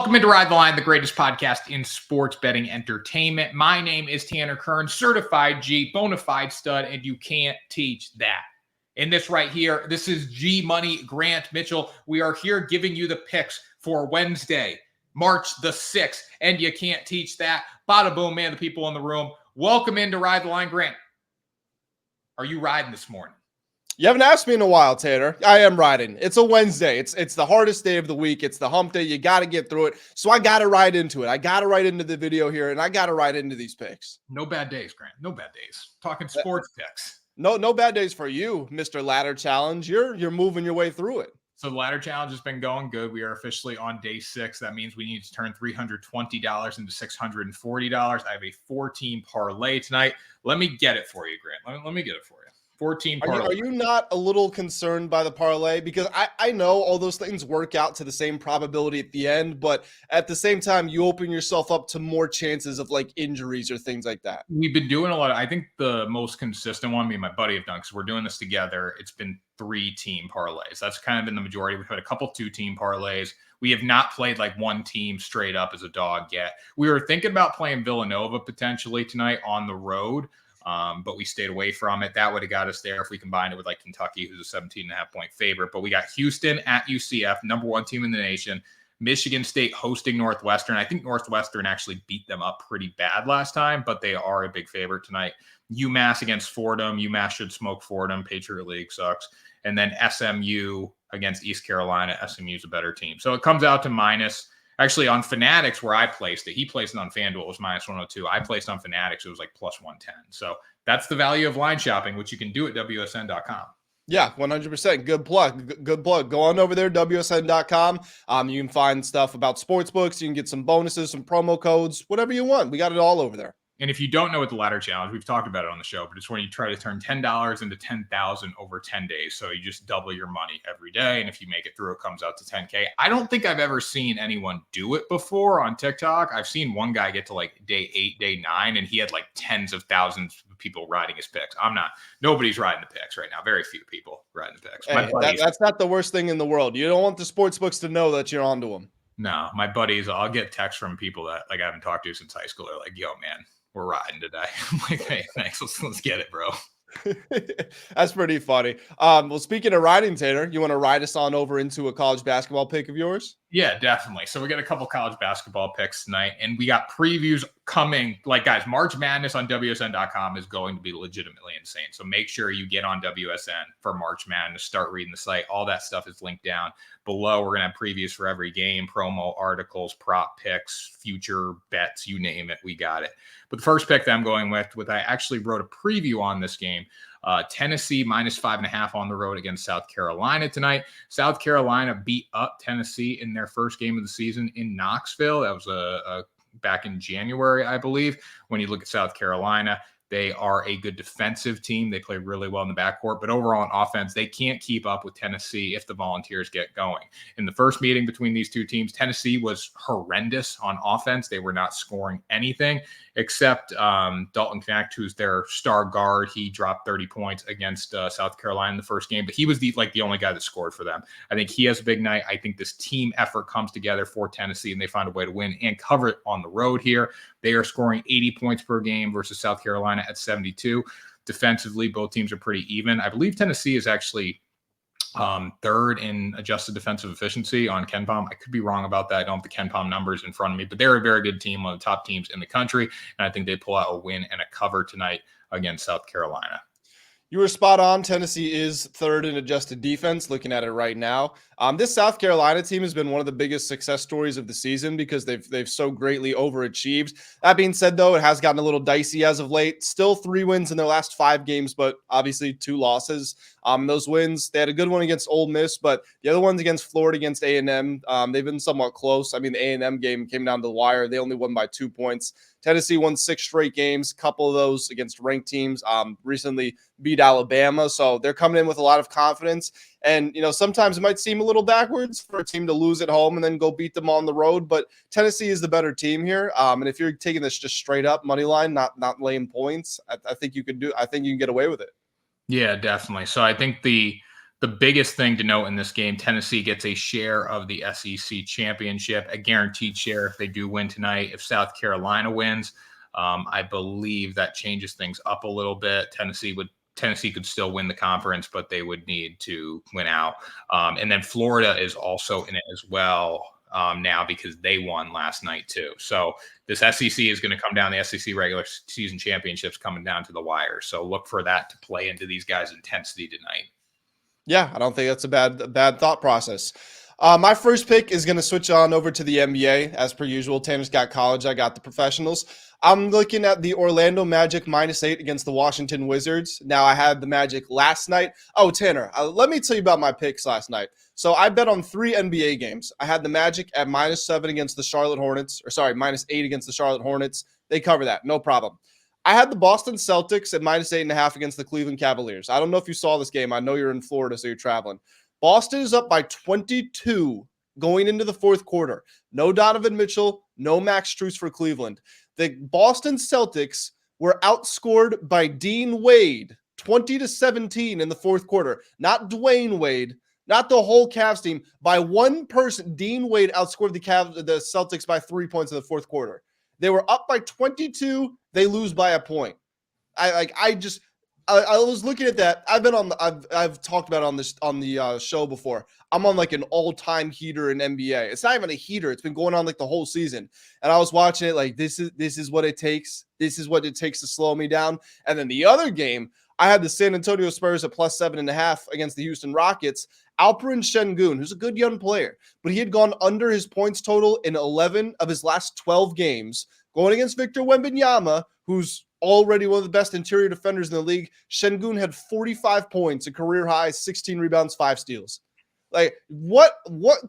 Welcome into Ride the Line, the greatest podcast in sports betting entertainment. My name is Tanner Kern, certified G, bona fide stud, and you can't teach that. In this right here, this is G Money Grant Mitchell. We are here giving you the picks for Wednesday, March the 6th, and you can't teach that. Bada boom, man, the people in the room. Welcome into Ride the Line, Grant. Are you riding this morning? You haven't asked me in a while, Tanner. I am riding. It's a Wednesday. It's the hardest day of the week. It's the hump day. You got to get through it. So I got to ride into it. I got to ride into the video here, and I got to ride into these picks. No bad days, Grant. No bad days. Talking sports picks. No bad days for you, Mr. Ladder Challenge. You're moving your way through it. So the ladder challenge has been going good. We are officially on day 6. That means we need to turn $320 into $640. I have a 4-team parlay tonight. Let me get it for you, Grant. Let me get it for you. 14 parlay. Are you not a little concerned by the parlay? Because I know all those things work out to the same probability at the end, but at the same time, you open yourself up to more chances of like injuries or things like that. We've been doing a lot of, I think the most consistent one, me and my buddy have done, because we're doing this together. It's been 3-team parlays. That's kind of been the majority. We've had a couple 2-team parlays. We have not played like one team straight up as a dog yet. We were thinking about playing Villanova potentially tonight on the road. But we stayed away from it. That would have got us there if we combined it with like Kentucky, who's a 17.5-point favorite. But we got Houston at UCF, number 1 team in the nation. Michigan State hosting Northwestern. I think Northwestern actually beat them up pretty bad last time, but they are a big favorite tonight. UMass against Fordham. UMass should smoke Fordham. Patriot League sucks. And then SMU against East Carolina. SMU's a better team. So it comes out to minus. Actually, on Fanatics, where I placed it, he placed it on FanDuel, it was minus 102. I placed on Fanatics, it was like plus 110. So that's the value of line shopping, which you can do at WSN.com. Yeah, 100%. Good plug. Good plug. Go on over there, WSN.com. You can find stuff about sportsbooks. You can get some bonuses, some promo codes, whatever you want. We got it all over there. And if you don't know what the ladder challenge, we've talked about it on the show, but it's when you try to turn $10 into $10,000 over 10 days. So you just double your money every day. And if you make it through, it comes out to $10K. I don't think I've ever seen anyone do it before on TikTok. I've seen one guy get to like day 8, day 9, and he had like tens of thousands of people riding his picks. Nobody's riding the picks right now. Very few people riding the picks. Hey, that's not the worst thing in the world. You don't want the sports books to know that you're onto them. No, my buddies, I'll get texts from people that like I haven't talked to since high school. They're like, yo, man, we're riding today. I'm like, hey, thanks. Let's get it, bro. That's pretty funny. Well, speaking of riding, Tanner, you want to ride us on over into a college basketball pick of yours? Yeah, definitely. So we got a couple college basketball picks tonight, and we got previews coming. Like, guys, March Madness on WSN.com is going to be legitimately insane. So make sure you get on WSN for March Madness. Start reading the site. All that stuff is linked down below. We're going to have previews for every game, promo, articles, prop picks, future bets, you name it. We got it. But the first pick that I'm going with I actually wrote a preview on this game. Tennessee minus 5.5 on the road against South Carolina tonight. South Carolina beat up Tennessee in their first game of the season in Knoxville. That was back in January, I believe. When you look at South Carolina, they are a good defensive team. They play really well in the backcourt, but overall on offense, they can't keep up with Tennessee if the Volunteers get going. In the first meeting between these two teams, Tennessee was horrendous on offense. They were not scoring anything except Dalton Knecht, who's their star guard. He dropped 30 points against South Carolina in the first game, but he was the only guy that scored for them. I think he has a big night. I think this team effort comes together for Tennessee, and they find a way to win and cover it on the road here. They are scoring 80 points per game versus South Carolina at 72. Defensively, both teams are pretty even. I believe Tennessee is actually third in adjusted defensive efficiency on KenPom. I could be wrong about that. I don't have the KenPom numbers in front of me, but they're a very good team, one of the top teams in the country. And I think they pull out a win and a cover tonight against South Carolina. You were spot on. Tennessee is third in adjusted defense, looking at it right now. This South Carolina team has been one of the biggest success stories of the season because they've so greatly overachieved. That being said, though, it has gotten a little dicey as of late. Still 3 wins in their last 5 games, but obviously 2 losses. Those wins, they had a good one against Ole Miss, but the other ones against Florida, against A&M, they've been somewhat close. I mean, the A&M game came down to the wire. They only won by 2 points. Tennessee won 6 straight games, a couple of those against ranked teams, recently beat Alabama. So they're coming in with a lot of confidence. And, sometimes it might seem a little backwards for a team to lose at home and then go beat them on the road. But Tennessee is the better team here. And if you're taking this just straight up money line, not laying points, I think you can get away with it. Yeah, definitely. So I think the The biggest thing to note in this game, Tennessee gets a share of the SEC championship, a guaranteed share if they do win tonight. If South Carolina wins, I believe that changes things up a little bit. Tennessee could still win the conference, but they would need to win out. And then Florida is also in it as well now because they won last night too. So this SEC is going to come down. The SEC regular season championships coming down to the wire. So look for that to play into these guys' intensity tonight. Yeah, I don't think that's a bad thought process. My first pick is going to switch on over to the NBA. As per usual, Tanner's got college. I got the professionals. I'm looking at the Orlando Magic -8 against the Washington Wizards. Now, I had the Magic last night. Oh, Tanner, let me tell you about my picks last night. So I bet on 3 NBA games. I had the Magic at -7 against the Charlotte Hornets. -8 against the Charlotte Hornets. They cover that. No problem. I had the Boston Celtics at -8.5 against the Cleveland Cavaliers. I don't know if you saw this game. I know you're in Florida, so you're traveling. Boston is up by 22 going into the fourth quarter. No Donovan Mitchell, no Max Strus for Cleveland. The Boston Celtics were outscored by Dean Wade 20-17 in the fourth quarter. Not Dwayne Wade, not the whole Cavs team. By one person, Dean Wade outscored the Celtics by 3 points in the fourth quarter. They were up by 22. They lose by a point. I was looking at that. I've talked about it on the show before. I'm on like an all-time heater in NBA. It's not even a heater. It's been going on like the whole season. And I was watching it like this is what it takes. This is what it takes to slow me down. And then the other game, I had the San Antonio Spurs at +7.5 against the Houston Rockets. Alperen Şengün, who's a good young player, but he had gone under his points total in 11 of his last 12 games, going against Victor Wembanyama, who's already one of the best interior defenders in the league. Şengün had 45 points, a career high, 16 rebounds, 5 steals. Like, what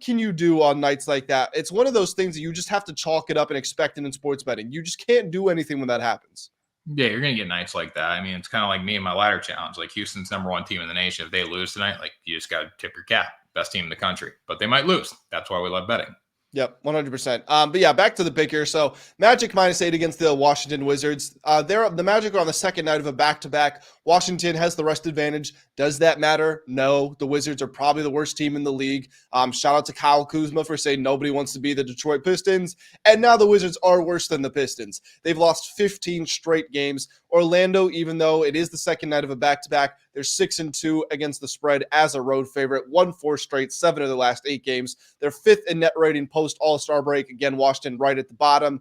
can you do on nights like that? It's one of those things that you just have to chalk it up and expect it in sports betting. You just can't do anything when that happens. Yeah, you're going to get nights like that. I mean, it's kind of like me and my ladder challenge. Like Houston's #1 team in the nation. If they lose tonight, like you just got to tip your cap. Best team in the country. But they might lose. That's why we love betting. Yep, 100%. But yeah, back to the pick here. So Magic -8 against the Washington Wizards. The Magic are on the second night of a back-to-back. Washington has the rest advantage. Does that matter? No. The Wizards are probably the worst team in the league. Shout out to Kyle Kuzma for saying nobody wants to be the Detroit Pistons. And now the Wizards are worse than the Pistons. They've lost 15 straight games. Orlando, even though it is the second night of a back-to-back, they're 6-2 against the spread as a road favorite. Won 4 straight, 7 of the last 8 games. They're 5th in net rating post All-Star break. Again, Washington right at the bottom.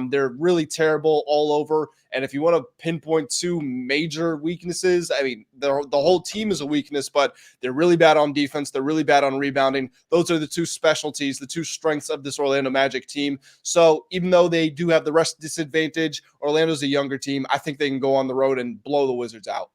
They're really terrible all over. And if you want to pinpoint 2 major weaknesses, I mean, the whole team is a weakness, but they're really bad on defense. They're really bad on rebounding. Those are the 2 specialties, the 2 strengths of this Orlando Magic team. So even though they do have the rest disadvantage, Orlando's a younger team. I think they can go on the road and blow the Wizards out.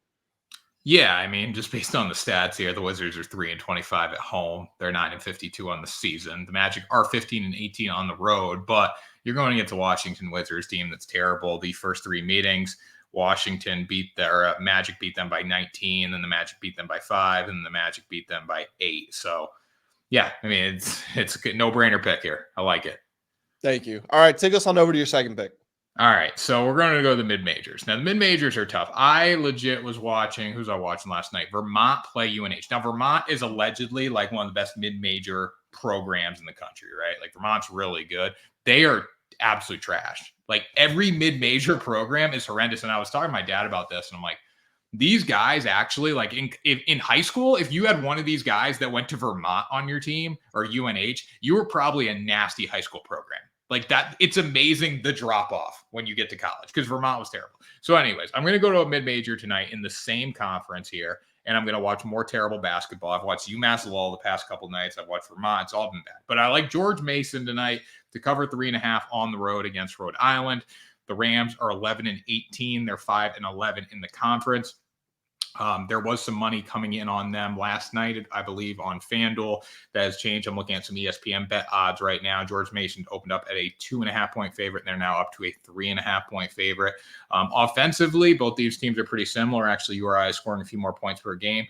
Yeah, I mean, just based on the stats here, the Wizards are 3-25 at home. They're 9-52 on the season. The Magic are 15-18 on the road, but you're going against a Washington Wizards team that's terrible. The first 3 meetings, Magic beat them by 19, then the Magic beat them by 5, and the Magic beat them by 8. So, yeah, I mean, it's a no-brainer pick here. I like it. Thank you. All right, take us on over to your second pick. All right, so we're going to go to the mid-majors. Now, the mid-majors are tough. I legit was watching, who's I watching last night? Vermont play UNH. Now, Vermont is allegedly like one of the best mid-major programs in the country, right? Like, Vermont's really good. They are absolute trash. Like, every mid-major program is horrendous. And I was talking to my dad about this, and I'm like, these guys actually, like, in high school, if you had one of these guys that went to Vermont on your team or UNH, you were probably a nasty high school program. Like that, it's amazing the drop off when you get to college because Vermont was terrible. So, anyways, I'm going to go to a mid-major tonight in the same conference here, and I'm going to watch more terrible basketball. I've watched UMass Lowell the past couple nights. I've watched Vermont. It's all been bad. But I like George Mason tonight to cover 3.5 on the road against Rhode Island. The Rams are 11-18. They're 5-11 in the conference. There was some money coming in on them last night, I believe, on FanDuel. That has changed. I'm looking at some ESPN bet odds right now. George Mason opened up at a 2.5-point favorite, and they're now up to a 3.5-point favorite. Offensively, both these teams are pretty similar. Actually, URI is scoring a few more points per game.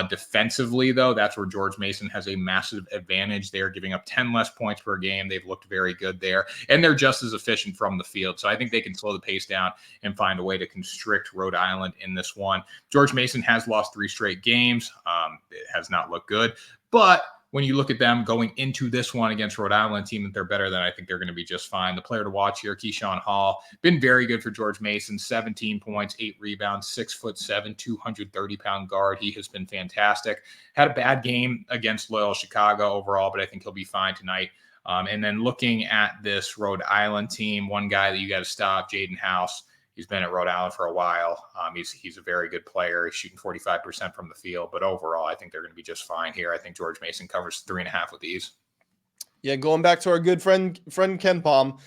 Defensively, though, that's where George Mason has a massive advantage. They are giving up 10 less points per game. They've looked very good there, and they're just as efficient from the field. So I think they can slow the pace down and find a way to constrict Rhode Island in this one. George Mason Mason has lost 3 straight games. It has not looked good. But when you look at them going into this one against Rhode Island team, that they're better than, I think they're going to be just fine. The player to watch here, Keyshawn Hall, been very good for George Mason. 17 points, 8 rebounds, 6'7", 230-pound guard. He has been fantastic. Had a bad game against Loyola Chicago overall, but I think he'll be fine tonight. And then looking at this Rhode Island team, one guy that you got to stop, Jaden House. He's been at Rhode Island for a while. He's a very good player. He's shooting 45% from the field. But overall, I think they're going to be just fine here. I think George Mason covers 3.5 with ease. Yeah, going back to our good friend Ken Palm,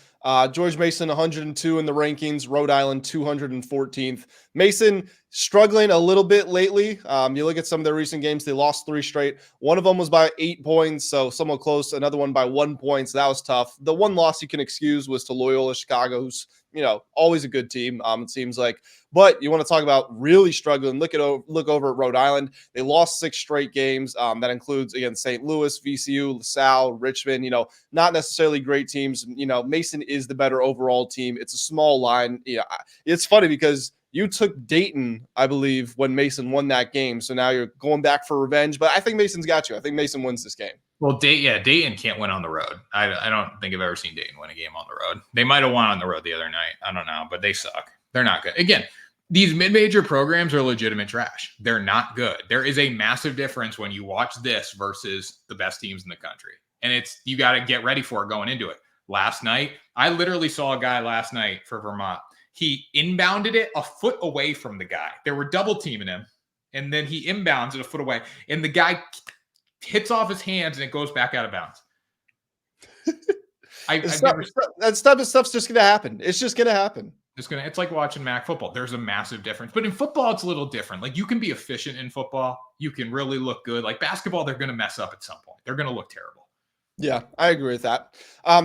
George Mason 102 in the rankings, Rhode Island 214th. Mason struggling a little bit lately. You look at some of their recent games, they lost 3 straight. One of them was by 8 points, so somewhat close. Another one by 1 point, so that was tough. The one loss you can excuse was to Loyola Chicago, who's always a good team, it seems like. But you want to talk about really struggling. Look over at Rhode Island. They lost 6 straight games. That includes, again, St. Louis, VCU, LaSalle, Richmond, not necessarily great teams. Mason is the better overall team. It's a small line. It's funny because you took Dayton, I believe, when Mason won that game. So now you're going back for revenge. But I think Mason's got you. I think Mason wins this game. Well, Dayton can't win on the road. I don't think I've ever seen Dayton win a game on the road. They might have won on the road the other night. I don't know, but they suck. They're not good. Again, these mid-major programs are legitimate trash. They're not good. There is a massive difference when you watch this versus the best teams in the country. And you got to get ready for it going into it. Last night, I literally saw a guy last night for Vermont. He inbounded it a foot away from the guy. They were double teaming him. And then he inbounds it a foot away. And the guy hits off his hands and it goes back out of bounds. That stuff's just going to happen. It's just going to happen. It's like watching MAC football. There's a massive difference. But in football, it's a little different. Like, you can be efficient in football. You can really look good. Like basketball, they're going to mess up at some point. They're going to look terrible. Yeah, I agree with that.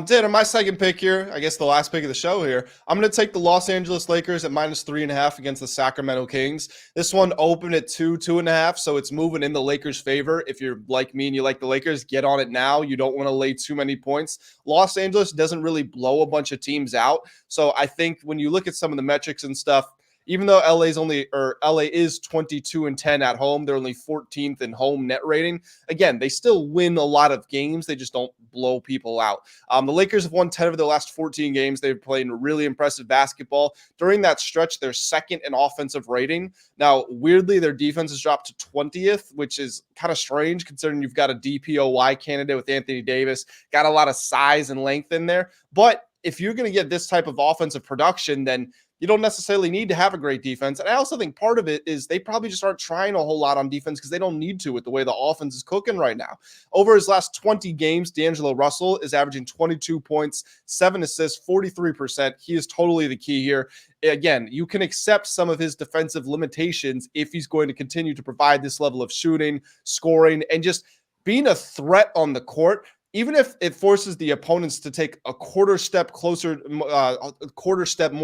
Dan, on my second pick here, I guess the last pick of the show here, I'm going to take the Los Angeles Lakers at -3.5 against the Sacramento Kings. This one opened at 2.5, so it's moving in the Lakers' favor. If you're like me and you like the Lakers, get on it now. You don't want to lay too many points. Los Angeles doesn't really blow a bunch of teams out, so I think when you look at some of the metrics and stuff, even though LA is 22-10 at home, they're only 14th in home net rating. Again, they still win a lot of games. They just don't blow people out. The Lakers have won 10 of their last 14 games. They've played really impressive basketball. During that stretch, they're second in offensive rating. Now, weirdly, their defense has dropped to 20th, which is kind of strange considering you've got a DPOY candidate with Anthony Davis, got a lot of size and length in there. But if you're going to get this type of offensive production, then you don't necessarily need to have a great defense. And I also think part of it is they probably just aren't trying a whole lot on defense because they don't need to with the way the offense is cooking right now. Over his last 20 games, D'Angelo Russell is averaging 22 points, 7 assists, 43%. He is totally the key here. Again, you can accept some of his defensive limitations if he's going to continue to provide this level of shooting, scoring, and just being a threat on the court. Even if it forces the opponents to take a quarter step more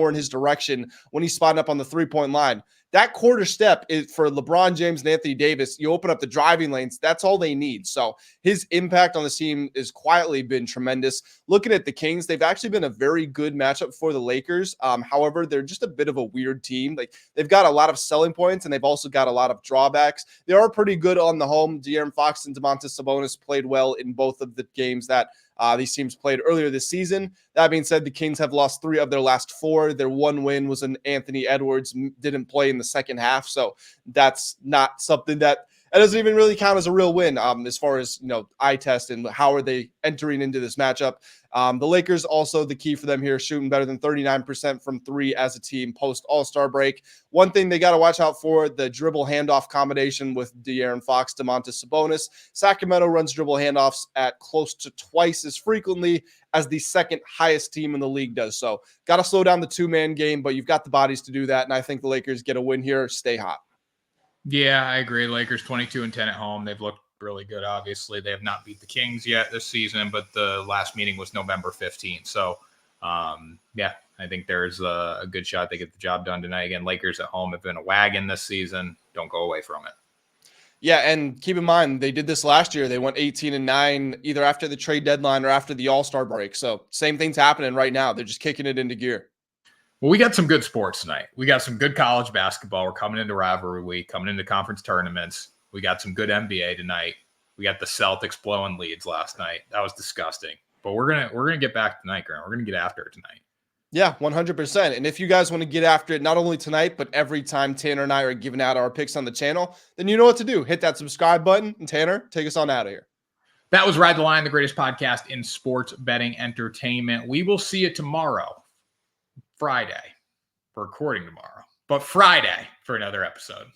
in his direction when he's spotting up on the 3-point line, that quarter step is for LeBron James and Anthony Davis. You open up the driving lanes. That's all they need. So his impact on the team has quietly been tremendous. Looking at the Kings, they've actually been a very good matchup for the Lakers. However, they're just a bit of a weird team. Like, they've got a lot of selling points and they've also got a lot of drawbacks. They are pretty good on the home. De'Aaron Fox and Domantas Sabonis played well in both of the games that these teams played earlier this season. That being said, the Kings have lost 3 of their last 4. Their one win was an Anthony Edwards didn't play in the second half. So that's not something that doesn't even really count as a real win as far as, eye test and how are they entering into this matchup. The Lakers also, the key for them here, shooting better than 39% from 3 as a team post All-Star break. One thing they got to watch out for, the dribble handoff combination with De'Aaron Fox, Domantas Sabonis. Sacramento runs dribble handoffs at close to twice as frequently as the second highest team in the league does. So got to slow down the 2-man game, but you've got the bodies to do that. And I think the Lakers get a win here, stay hot. Yeah, I agree. Lakers 22-10 at home. They've looked really good. Obviously, they have not beat the Kings yet this season, but the last meeting was November 15th. So, yeah, I think there's a good shot they get the job done tonight. Again, Lakers at home have been a wagon this season. Don't go away from it. Yeah, and keep in mind, they did this last year. They went 18-9 either after the trade deadline or after the All-Star break. So same thing's happening right now. They're just kicking it into gear. Well, we got some good sports tonight. We got some good college basketball. We're coming into rivalry week, coming into conference tournaments. We got some good NBA tonight. We got the Celtics blowing leads last night. That was disgusting. But we're gonna get back tonight, Grant. We're gonna get after it tonight. Yeah, 100%. And if you guys want to get after it, not only tonight, but every time Tanner and I are giving out our picks on the channel, then you know what to do. Hit that subscribe button. And Tanner, take us on out of here. That was Ride the Line, the greatest podcast in sports betting entertainment. We will see you tomorrow, Friday. We're recording tomorrow, but Friday for another episode.